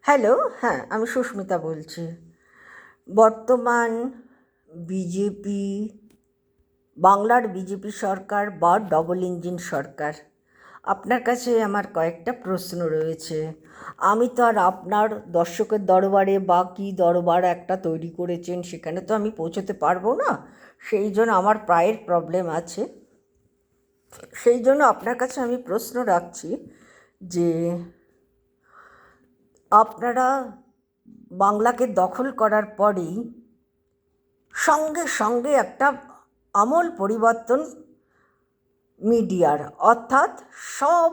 Hello, হ্যাঁ, আমি সুস্মিতা বলছি। বর্তমান বিজেপি, বাংলার বিজেপি সরকার বা ডবল ইঞ্জিন সরকার, আপনার কাছে আমার কয়েকটা প্রশ্ন রয়েছে। আমি তো আর আপনার দর্শকের দরবারে বা কী দরবার একটা তৈরি করেছেন সেখানে তো আমি পৌঁছতে পারবো না। সেই জন্য আমার প্রায়ের প্রবলেম আছে। সেই জন্য আপনার কাছে আমি প্রশ্ন রাখছি যে আপনারা বাংলাকে দখল করার পরেই সঙ্গে সঙ্গে একটা আমূল পরিবর্তন মিডিয়ার, অর্থাৎ সব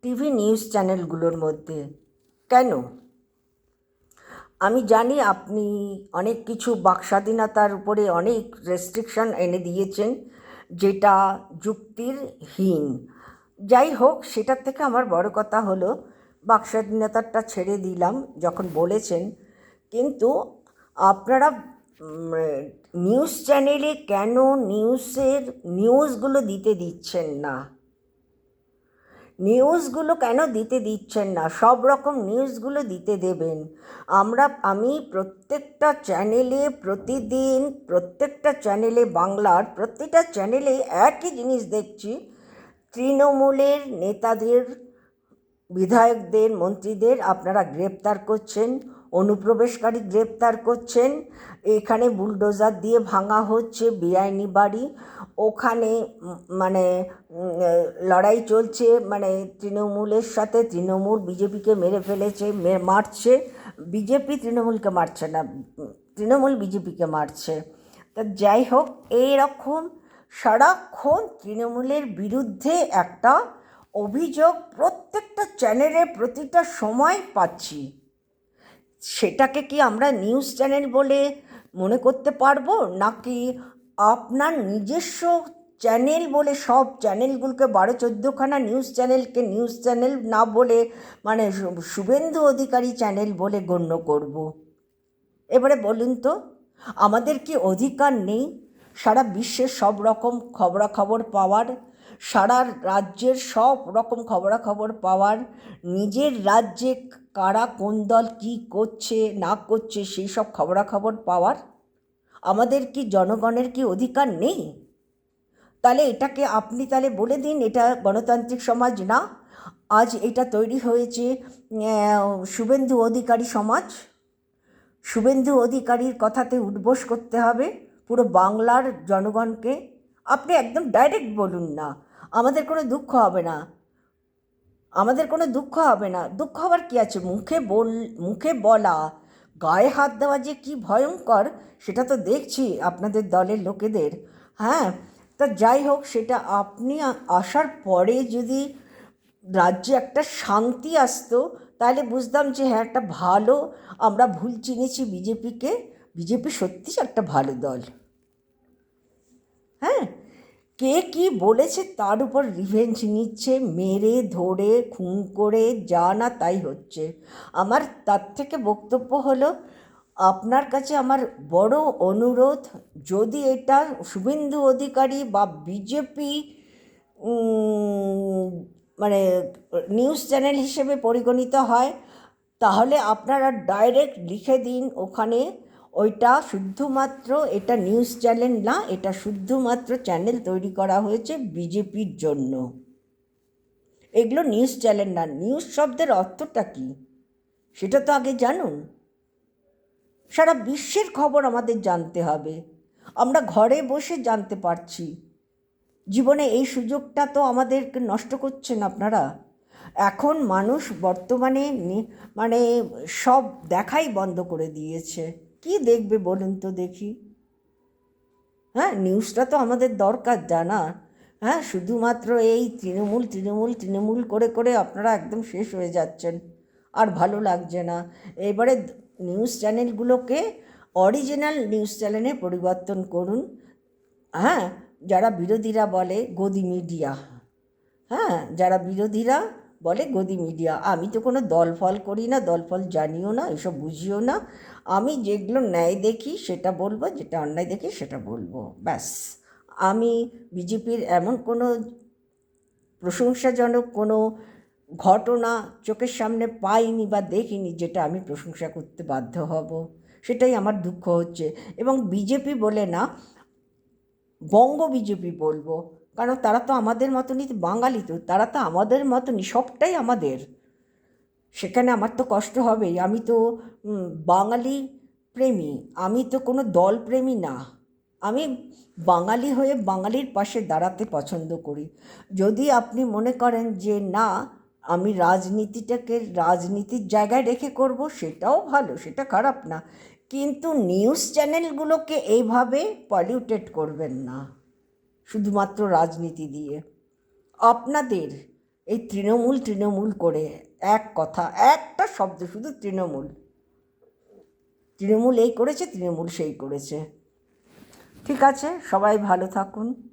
টিভি নিউজ চ্যানেলগুলোর মধ্যে কেন? আমি জানি আপনি অনেক কিছু বাকস্বাধীনতার উপরে অনেক রেস্ট্রিকশন এনে দিয়েছেন, যেটা যুক্তিরহীন। যাই হোক, সেটার থেকে আমার বড় কথা হলো বাকস্বাধীনতাটা ছেড়ে দিলাম যখন বলেছেন, কিন্তু আপনারা নিউজ চ্যানেলে কেন নিউজগুলো দিতে দিচ্ছেন না? নিউজগুলো কেন দিতে দিচ্ছেন না? সব রকম নিউজগুলো দিতে দেবেন। আমি প্রত্যেকটা চ্যানেলে প্রতিদিন, প্রত্যেকটা চ্যানেলে, বাংলার প্রতিটা চ্যানেলে একই জিনিস দেখছি। তৃণমূলের নেতাদের, বিধায়কদের, মন্ত্রীদের আপনারা গ্রেপ্তার করছেন, অনুপ্রবেশকারী গ্রেপ্তার করছেন, এখানে বুলডোজার দিয়ে ভাঙা হচ্ছে বেআইনি বাড়ি, ওখানে মানে লড়াই চলছে, মানে তৃণমূলের সাথে তৃণমূল বিজেপিকে মেরে ফেলেছে, মারছে। বিজেপি তৃণমূলকে মারছে না, তৃণমূল বিজেপিকে মারছে। তা যাই হোক, এইরকম সারাক্ষণ তৃণমূলের বিরুদ্ধে একটা অভিযোগ প্রত্যেকটা চ্যানেলে প্রতিটা সময় পাচ্ছি। সেটাকে কি আমরা নিউজ চ্যানেল বলে মনে করতে পারবো, নাকি আপনার নিজস্ব চ্যানেল বলে সব চ্যানেলগুলোকে 12-14খানা নিউজ চ্যানেলকে নিউজ চ্যানেল না বলে, মানে শুভেন্দু অধিকারী চ্যানেল বলে গণ্য করব? এবারে বলুন তো, আমাদের কি অধিকার নেই সারা বিশ্বের সব রকম খবরাখবর পাওয়ার, সারা রাজ্যের সব রকম খবরাখবর পাওয়ার, নিজের রাজ্যে কারা কোন দল কী করছে না করছে সেই সব খবরাখবর পাওয়ার? আমাদের কি, জনগণের কি অধিকার নেই? তাহলে এটাকে আপনি তাহলে বলে দিন এটা গণতান্ত্রিক সমাজ না। আজ এটা তৈরি হয়েছে শুভেন্দু অধিকারী সমাজ। শুভেন্দু অধিকারীর কথাতে উঠবোস করতে হবে পুরো বাংলার জনগণকে। আপনি একদম ডাইরেক্ট বলুন না, আমাদের কোনো দুঃখ হবে না, আমাদের কোনো দুঃখ হবে না। দুঃখ হবার কী আছে? মুখে বলা, গায়ে হাত দেওয়া যে কি ভয়ঙ্কর সেটা তো দেখছি আপনাদের দলের লোকেদের। হ্যাঁ, তা যাই হোক, সেটা আপনি আসার পরে যদি রাজ্যে একটা শান্তি আসতো তাহলে বুঝতাম যে হ্যাঁ, একটা ভালো, আমরা ভুল চিনেছি বিজেপিকে। বিজেপি সত্যি একটা ভালো দল। হ্যাঁ, কে কী বলেছে তার উপর রিভেঞ্জ নিচ্ছে, মেরে ধরে খুন করে যা না তাই হচ্ছে। আমার তার থেকে বক্তব্য হলো, আপনার কাছে আমার বড় অনুরোধ, যদি এটা শুভেন্দু অধিকারী বা বিজেপি মানে নিউজ চ্যানেল হিসেবে পরিগণিত হয়, তাহলে আপনারা ডাইরেক্ট লিখে দিন ওখানে, ওইটা শুধুমাত্র, এটা নিউজ চ্যানেল না, এটা শুধুমাত্র চ্যানেল তৈরি করা হয়েছে বিজেপির জন্য। এগুলো নিউজ চ্যানেল না। নিউজ শব্দের অর্থটা কী সেটা তো আগে জানুন। সারা বিশ্বের খবর আমাদের জানতে হবে, আমরা ঘরে বসে জানতে পারছি। জীবনে এই সুযোগটা তো আমাদেরকে নষ্ট করছেন আপনারা। এখন মানুষ বর্তমানে মানে সব দেখাই বন্ধ করে দিয়েছে। কি দেখবে বলুন তো দেখি? হ্যাঁ, নিউজটা তো আমাদের দরকার জানা। হ্যাঁ, শুধুমাত্র এই তৃণমূল তৃণমূল তৃণমূল করে করে আপনারা একদম শেষ হয়ে যাচ্ছেন, আর ভালো লাগছে না। এবারে নিউজ চ্যানেলগুলোকে অরিজিনাল নিউজ চ্যানেলে পরিবর্তন করুন। হ্যাঁ, যারা বিরোধীরা বলে গদি মিডিয়া, হ্যাঁ, যারা বিরোধীরা বলে গদি মিডিয়া, আমি তো কোনো দল ফল করি না, দল ফল জানিও না, এসব বুঝিও না। আমি যেগুলো ন্যায় দেখি সেটা বলবো, যেটা অন্যায় দেখি সেটা বলবো, ব্যাস। আমি বিজেপির এমন কোনো প্রশংসাজনক কোনো ঘটনা চোখের সামনে পাইনি বা দেখিনি, যেটা আমি প্রশংসা করতে বাধ্য হব। সেটাই আমার দুঃখ হচ্ছে। এবং বিজেপি বলে না, বঙ্গ বিজেপি বলবো, কারণ তারা তো আমাদের মতনই, বাঙালি তো, তারা তো আমাদের মতনই, সবটাই আমাদের। সেখানে আমার তো কষ্ট হবেই। আমি তো বাঙালি প্রেমী, আমি তো কোনো দল প্রেমী না। আমি বাঙালি হয়ে বাঙালির পাশে দাঁড়াতে পছন্দ করি। যদি আপনি মনে করেন যে না, আমি রাজনীতিটাকে রাজনীতির জায়গায় রেখে করব, সেটাও ভালো, সেটা খারাপ না, কিন্তু নিউজ চ্যানেলগুলোকে এইভাবে পলিউটেড করবেন না শুধুমাত্র রাজনীতি দিয়ে। আপনাদের এই তৃণমূল তৃণমূল করে এক কথা, একটা শব্দ, শুধু তৃণমূল, তৃণমূল এই করেছে, তৃণমূল সেই করেছে। ঠিক আছে, সবাই ভালো থাকুন।